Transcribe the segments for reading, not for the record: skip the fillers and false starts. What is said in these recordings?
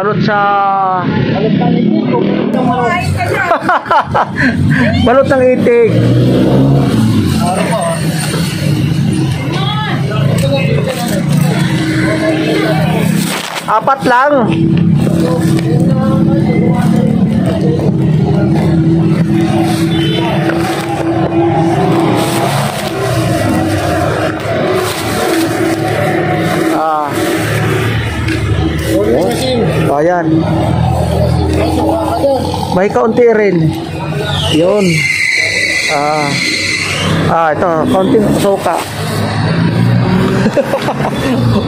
Balot sa... Balot ng itik. Apat lang. Ayan. May kaunti rin. Yun. Ito, kaunting suka.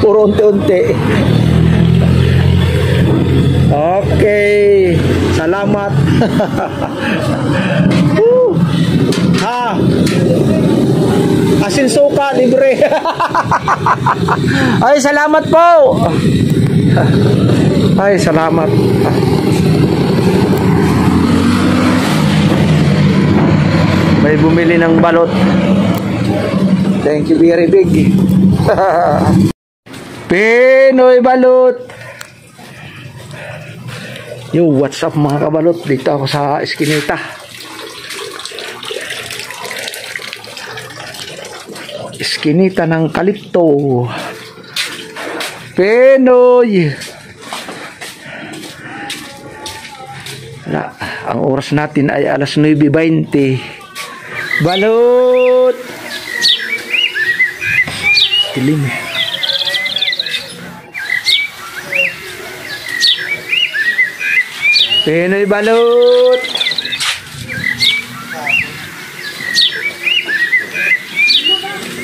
Puro unti-unti. Okay. Salamat. Asin suka, libre. Ay, salamat po. Ay, salamat. May bumili ng balot. Thank you very big. Pinoy balot. Yo, what's up mga kabalot? Dito ako sa Eskinita. Eskinita ng Kalipto. Pinoy. Ang oras natin ay alas 9:20. Balot. Dilim. Pinoy balot.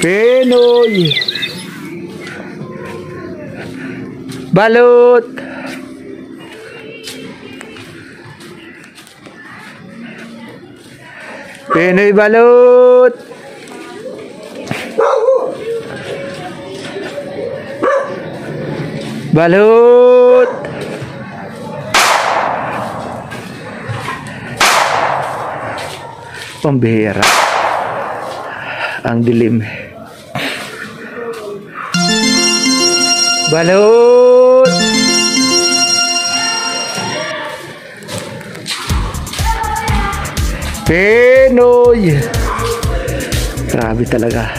Pinoy balot. Pinoy balot. Balot. Pambihira. Ang dilim. Balot. Pinoy. Grabe talaga.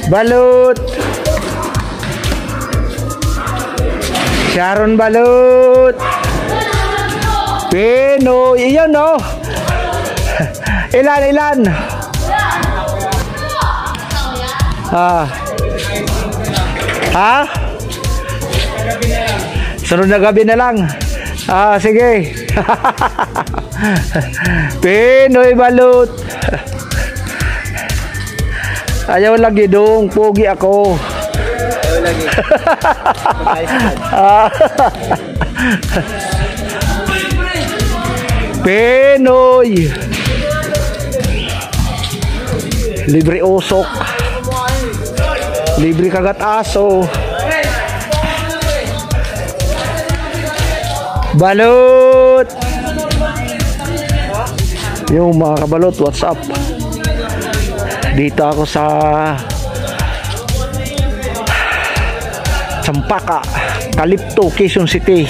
Balot. Sharon balot. Pinoy. Iyan no. Ilan? Sunod na gabi na lang. Sige. Pinoy balot. Ayaw lagi dong, pogi ako. Ayaw lagi. Pinoy. Libre usok. Libre kagat aso. Balot. Yung mga kabalot, what's up? Dito ako sa Sampaka, Kalipto, Quezon City.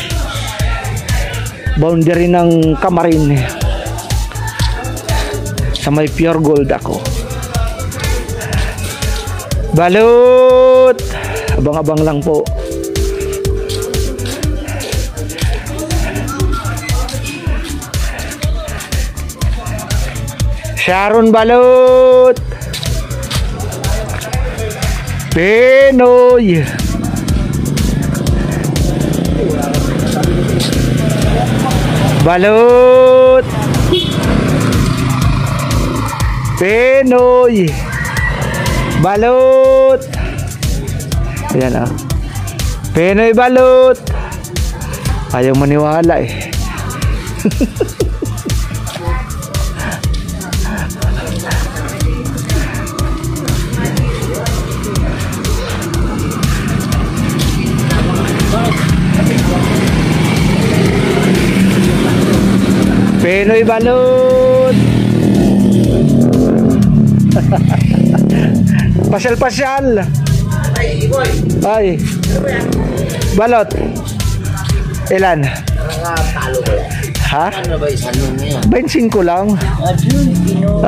Boundary ng Kamarin. Sa may Pure Gold ako. Balot. Abang-abang lang po. Sharon balot. Pinoy. Balot. Pinoy. Balot. Ayan ah. Pinoy balot. Ayaw maniwala eh. Pinoy balot. Pasyal-pasyal. Ay. Balot. Ilan? Talo ko yan. Ha? Ano ba isang nung yan? 25 lang. Adun, hindi mo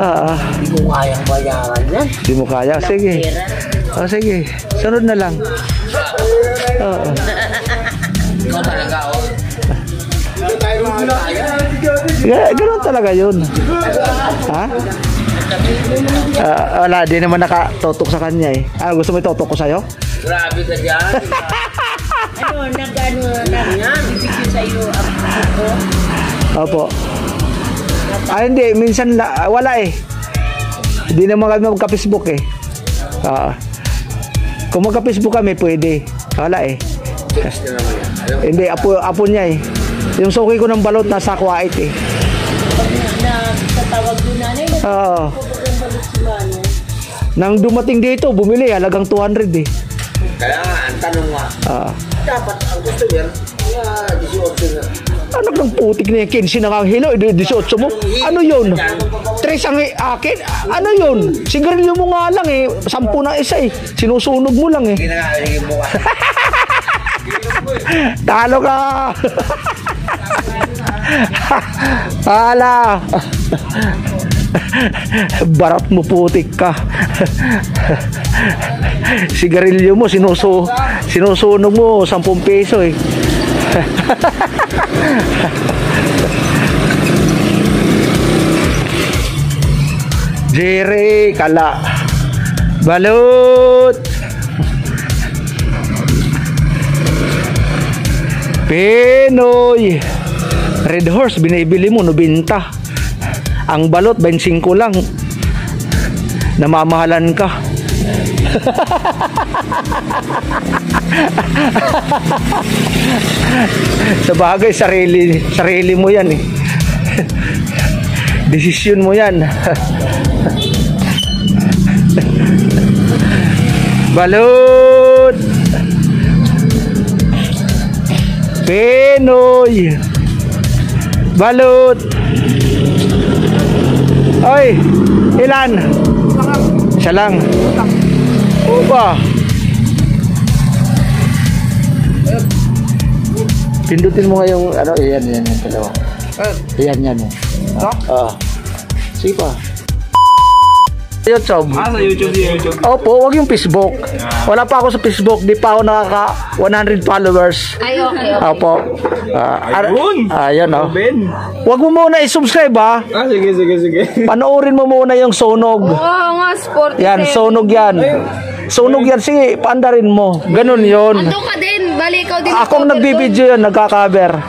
kayang bayaran yan. Hindi mo kaya? Sige. Sige. Sunod na lang. Ikaw talaga, oh. Ganun talaga yun. Ha? Wala, di naman nakatotok sa kanya eh. Gusto mo itotok ko sa'yo? Grabe ka dyan. Bibigyan sa'yo ang ko. Opo. Hindi, minsan wala eh. Hindi naman kami magka-Facebook eh. Kung magka-Facebook kami, pwede. Wala eh. Hindi, apo niya eh. Yung suki ko ng balot nasa Kuwait eh. Nagtatawag doon nanay. Oo. Balot si Mano. Nang dumating dito, bumili halagang 200 eh. Kaya nga, ang tanong nga. Dapat ang gusto yan, 18 na. Anak ng putik na yung 15 na nga ang hilo, 18 mo. Ano yun? 3 ang akin? Ano yun? Sigarilyo mo nga lang eh. 10 na isa eh. Sinusunog mo lang eh. Hindi na nga, hindi mo ka. Talo ka! Hala! Barat mo putik ka. Sigarilyo mo sinusunog mo 10 peso eh. Jerry kala balut Pinoy Red Horse binibili mo 90. Ang balot 25 lang. Namamahalan ka. Sa bagay sarili mo yan eh. Desisyon mo yan. Balot Pinoy balot. Oy, ilan? Isa lang. Opa. Pindutin mo nga yung ano, yan yung dalawa. Yan. Sige pa. YouTube. Sa YouTube. Opo, wag yung Facebook. Wala pa ako sa Facebook, di pa ako nakaka 100 followers. Ay, okay. Opo. Ayun oh. Ben. Wag mo muna i-subscribe ha. Sige. Panoorin mo muna yung sunog. Oo nga, sport. Yan, sunog yan. Sunog yan, sige, paandarin mo. Ganun yun. Ando ka din, bali ikaw din. Akong nagbibideo yun, nagka-cover.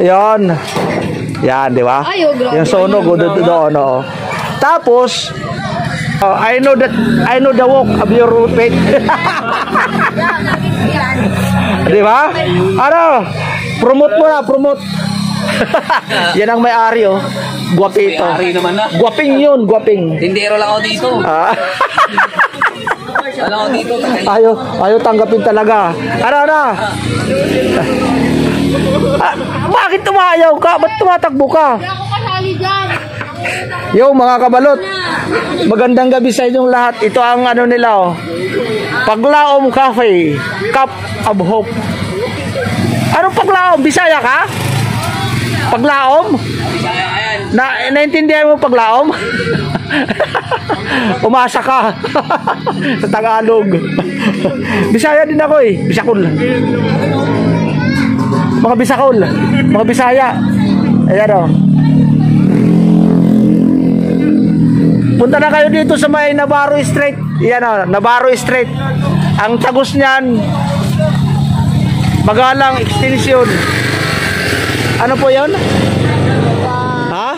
Yan. Yan, di ba? Ay, oh, grabe. Yung sunog, doon, oh. Tapos, I know the walk of your faith. Di ba? Ano? Promote mo na, promote. Yan ang may-ari, oh. Guwapito. May-ari naman na. Guwaping yun, guwaping. Tindero lang ako dito. Alam ako dito. Ayaw tanggapin talaga. Ano? Bakit tumayaw ka? Ba't tumatakbo ka? Hindi ako kasali dyan. Yo mga kabalot, magandang gabi sa inyong lahat. Ito ang ano nila oh. Paglaom Cafe, Cup of Hope. Ano Paglaom? Bisaya ka? Paglaom? Naintindihan mo Paglaom? Umasa ka sa Tagalog. Bisaya din ako eh, Bisakol. Mga Bisakol, mga Bisaya. Ayan o. Punta na kayo dito sa may Navarro Street. Yan o, Navarro Street. Ang tagos niyan, Magalang Extension. Ano po yun? Ha?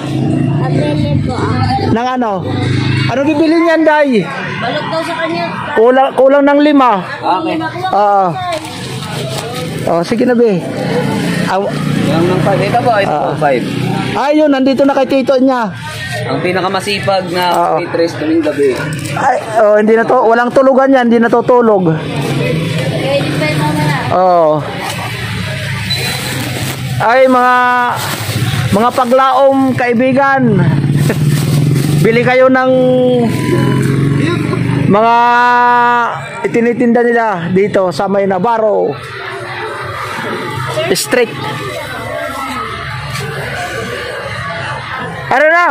Nang ano? Ano bibili niyan, Day? Balot daw sa kanya. Kulang ng 5. Okay. Sige na, be. Yung ng 5. Ito po, ito po, 5. Ayun, nandito na kay tito niya. Ang pinakamasipag na waitress tuwing gabi. Hindi na to, walang tulugan yan, hindi natutulog. Okay, depend mo na. Ay, mga Paglaom kaibigan. Bili kayo ng mga itinitinda nila dito sa may Navarro Street. Ano na?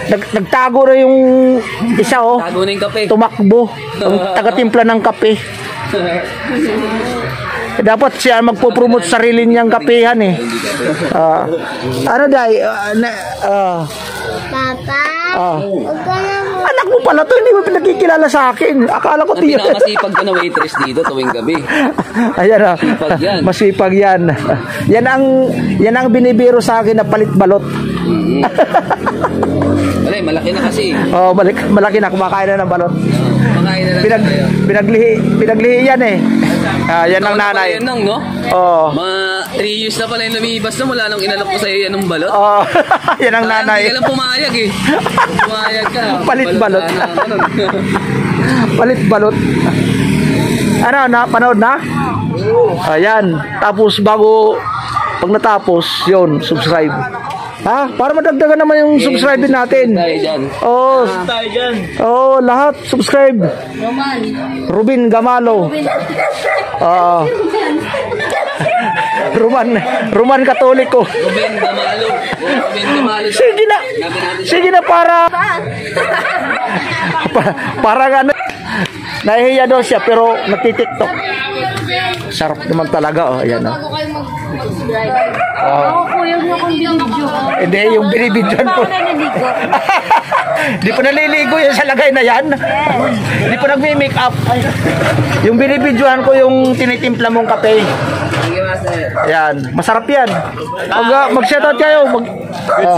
Nagtago na yung isa oh. Tago na yung kape. Tumakbo. Ang taga-timpla ng kape. Dapat siya magpo-promote sarili niyang kapehan eh. Ano dai? Papa, Ah. huwag ka na mo. Anak mo pala to, hindi mo pinakikilala sa akin. Akala ko Ang tiyo. pinakamasipag ko na waitress dito tuwing gabi. Ayan ah. Masipag yan. Masipag yan. Yan ang binibiro sa akin na palit balot. Wala, malaki na kasi. Oh, malaki na kumakain na ng balot. Makain na lang tayo. Pinaglihi yan eh. Yan ang Taon na pala nanay. yan nung, no? Oh. Mga 3 years na pala yung lumibas na mula nung inalok ko sa'yo yan ng balot. Oh, yan ang Parang nanay. Hindi ka lang pumayag eh. Pumayag ka. Palit balot. Na, ano. Palit balot. Ano, panood na? Ayan. Tapos bago, pag natapos, yun, subscribe. Ha? Para madagdagan naman yung subscribe natin. Tayo dyan. Oh, Tayo dyan. oh, lahat subscribe. Roman. Rubin Gamalo. Roman Katoliko. Ruben Gamalo. Ruben Gamalo. Sige na. Sige na para para ano. Nahihiya daw siya pero nagti-TikTok. Sarap naman talaga oh, ayan oh. Bago kayo mag-subscribe. Oh. Ako po yung video. Hindi yung binibidyoan ko. Ako na naligo. Di pa naliligo yan sa lagay na yan. Di pa nagme-make up. Yung binibidyoan ko yung tinitimpla mong kape. Sige, master. Ayan, masarap yan. Mag-shoutout kayo.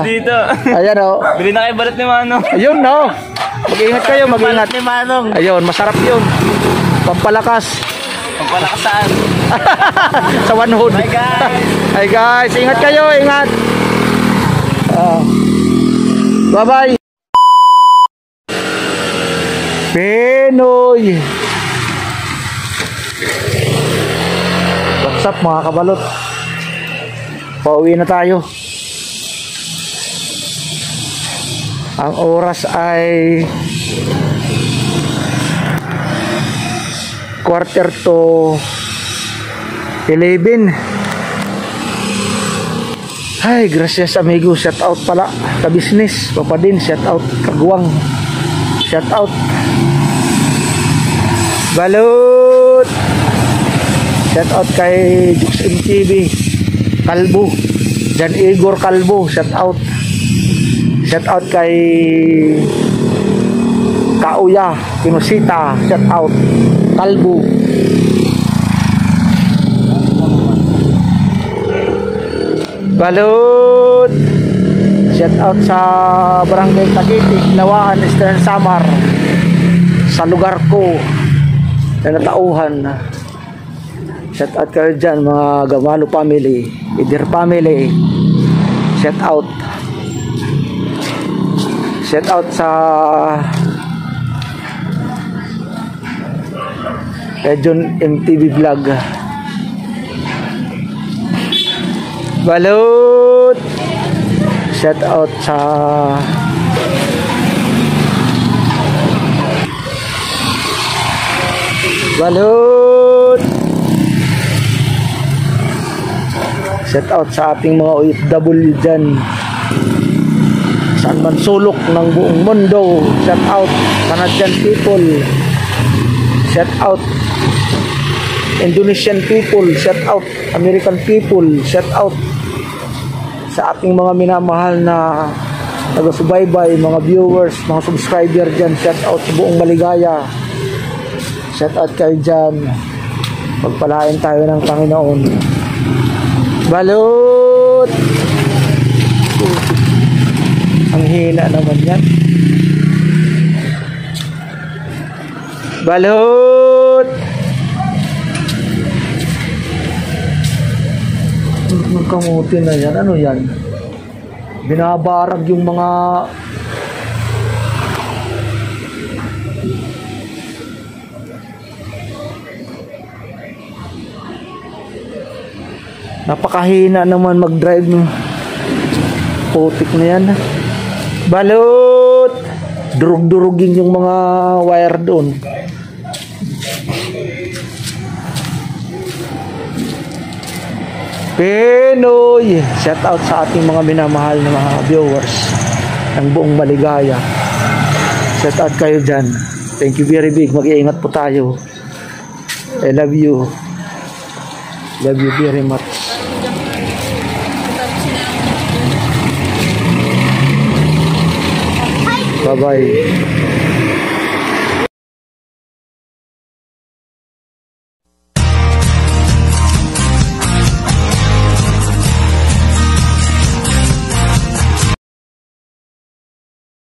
Dito. Ayan oh. Bili na kayo balat ni Manong. Ayun no. Mag-ingat kayo, mag-ingat. Ni Manong. Ayun, masarap yun. Pampalakas. Pampalakasan. Sa one hood. Bye guys. Hi guys, ingat kayo, ingat. Bye-bye. Pinoy. What's up mga kabalot? Pauwi na tayo. Ang oras ay 11:15. Ay, gracias amigo. Shout out pala ka business. Papa din, shout out Kagwang. Shout out Balut. Shout out kay Jux MTV Kalbo. Jan Igor Kalbo, shout out. Shout out kay Kauya Pinosita, shout out. Kalbo. Balut. Shout out sa Barangay Tagitik, Lawaan, Eastern Samar. Sa lugar ko na natauhan. Shout out kayo dyan mga Gamalo family, Idir family. Shout out. Shout out sa John MTV Vlog. Balut. Shout out sa Balut. Shout out sa ating mga OFW dyan saan man sulok ng buong mundo. Shout out Canadian people. Shout out Indonesian people. Shout out American people. Shout out sa ating mga minamahal na taga-subaybay, mga viewers, mga subscriber dyan. Shout out sa buong Maligaya. Shout out kayo dyan. Pagpalain tayo ng Panginoon. Balut. Ang hina naman yan. Balut. Magkamuti na yan. Ano yan? Binabarag yung mga napakahina naman mag-drive ng putik na yan. Balut. Durug-durugin yung mga wire doon. Pinoy! Shout out sa ating mga minamahal na mga viewers ng buong Maligaya. Shout out kayo dyan. Thank you very big. Mag-iingat po tayo. I love you. Love you very much. Bye-bye.